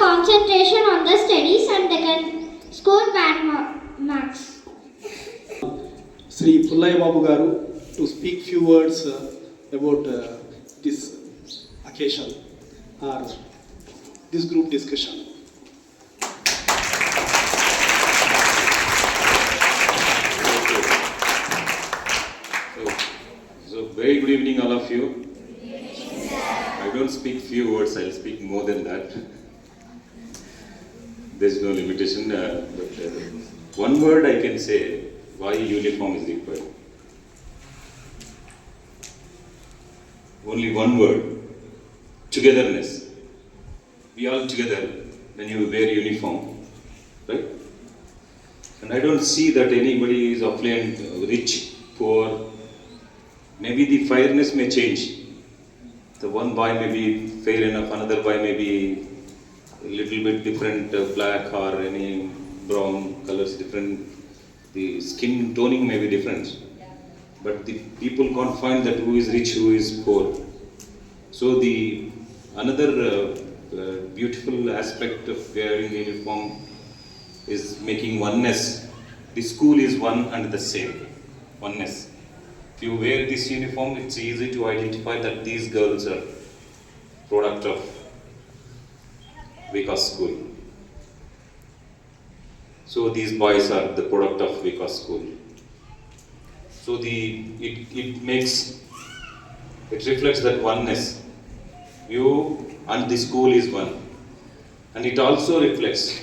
concentration on the studies and they can score bad marks. Sri Pullaya Babu Garu to speak few words about this occasion or this group discussion. So very good evening all of you. I don't speak few words, I'll speak more than that. There's no limitation, but one word I can say, why uniform is required. Only one word, togetherness. We all together when you wear uniform, right? And I don't see that anybody is affluent, rich, poor. Maybe the fairness may change. The one boy may be fair enough, another boy may be a little bit different, black or any brown colors different. The skin toning may be different. But the people can't find that who is rich, who is poor. So the another beautiful aspect of wearing the uniform is making oneness. The school is one and the same. Oneness. If you wear this uniform, it's easy to identify that these girls are product of Vikas school. So these boys are the product of Vikas school. So it reflects that oneness. You and the school is one. And it also reflects,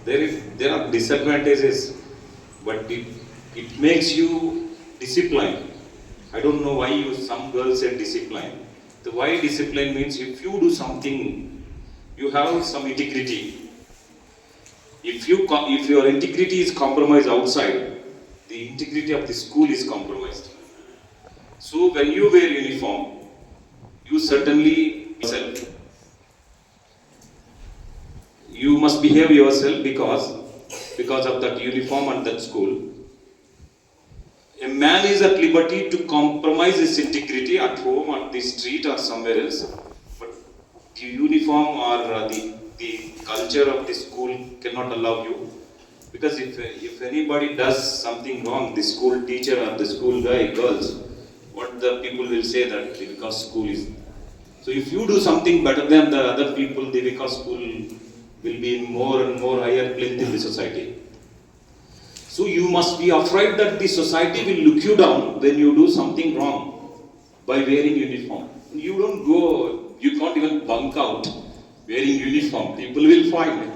there are disadvantages, but it makes you disciplined. I don't know why some girls say discipline. The why discipline means if you do something, you have some integrity. If your integrity is compromised outside, the integrity of the school is compromised. So when you wear uniform, you certainly yourself. You must behave yourself because of that uniform and that school. A man is at liberty to compromise his integrity at home, at the street or somewhere else. But the uniform or the culture of the school cannot allow you. Because if anybody does something wrong, the school teacher or the school guy, girls, what the people will say that the Vikas school is. So if you do something better than the other people, the Vikas school will be more and more higher plinth in the society. So you must be afraid that the society will look you down when you do something wrong by wearing uniform. You can't even bunk out wearing uniform. People will find.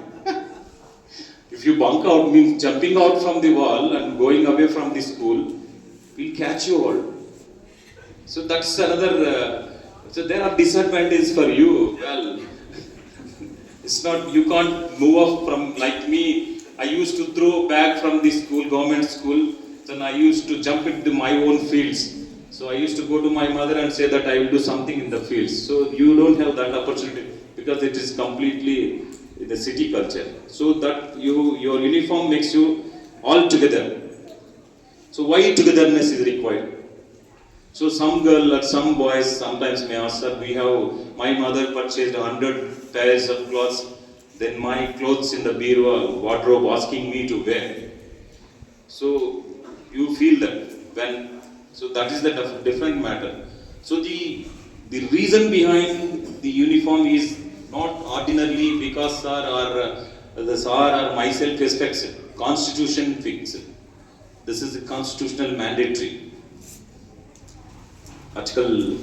If you bunk out means jumping out from the wall and going away from the school, we'll catch you all. So that's another, so there are disadvantages for you. Well, it's not, you can't move off from, like me, I used to throw back from the school, government school, then I used to jump into my own fields. So I used to go to my mother and say that I will do something in the fields. So you don't have that opportunity because it is completely the city culture. So that your uniform makes you all together. So why togetherness is required? So some girl or some boys sometimes may ask, sir, my mother purchased 100 pairs of clothes, then my clothes in the bureau wardrobe asking me to wear. So you feel that so that is the different matter. So the reason behind the uniform is not ordinarily because sir or the sir or myself expects it. Constitution fixes it. This is a constitutional mandatory. Article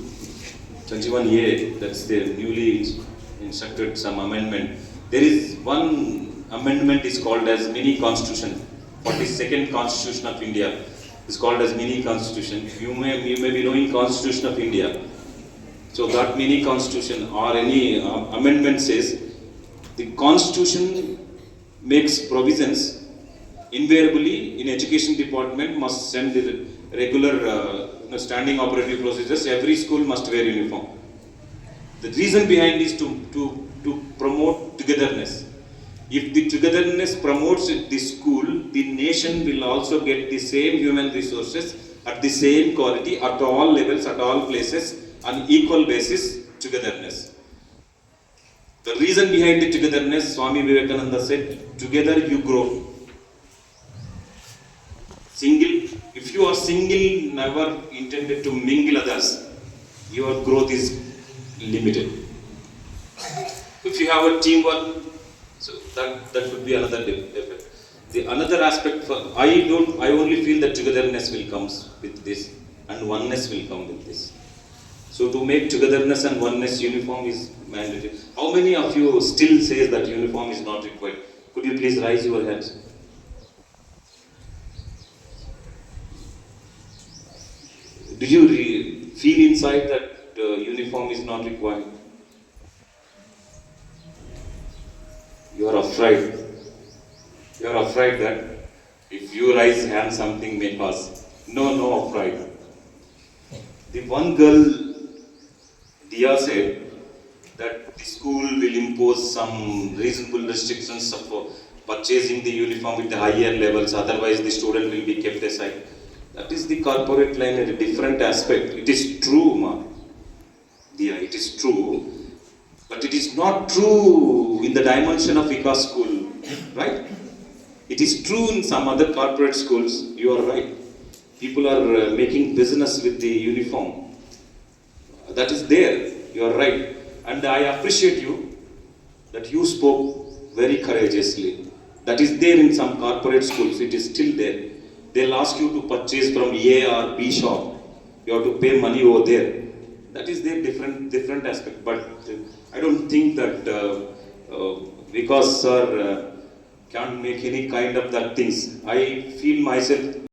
21A, that's the newly instructed some amendment. There is one amendment is called as mini constitution. 42nd Constitution of India is called as mini constitution. You may be knowing Constitution of India. So that mini constitution or any amendment says the constitution makes provisions invariably in education department must send the regular standing operative procedures. Every school must wear uniform. The reason behind is to promote togetherness. If the togetherness promotes the school, the nation will also get the same human resources at the same quality at all levels, at all places, on equal basis, togetherness. The reason behind the togetherness, Swami Vivekananda said, together you grow. Single, if you are single, never intended to mingle others, your growth is limited. If you have a teamwork, so that would be another effect. The another aspect for I only feel that togetherness will comes with this and oneness will come with this. So to make togetherness and oneness uniform is mandatory. How many of you still says that uniform is not required? Could you please raise your hands? Do you feel inside that uniform is not required? You are afraid. You are afraid that if you raise hand, something may pass. No afraid. The one girl, Dia, said that the school will impose some reasonable restrictions for purchasing the uniform with the higher levels, otherwise the student will be kept aside. That is the corporate line in a different aspect. It is true, ma. Dia, it is true. But it is not true in the dimension of Vikas school, right? It is true in some other corporate schools, you are right. People are making business with the uniform. That is there, you are right. And I appreciate you that you spoke very courageously. That is there in some corporate schools, it is still there. They'll ask you to purchase from A or B shop. You have to pay money over there. That is their different aspect. But I don't think that because sir can't make any kind of that things. I feel myself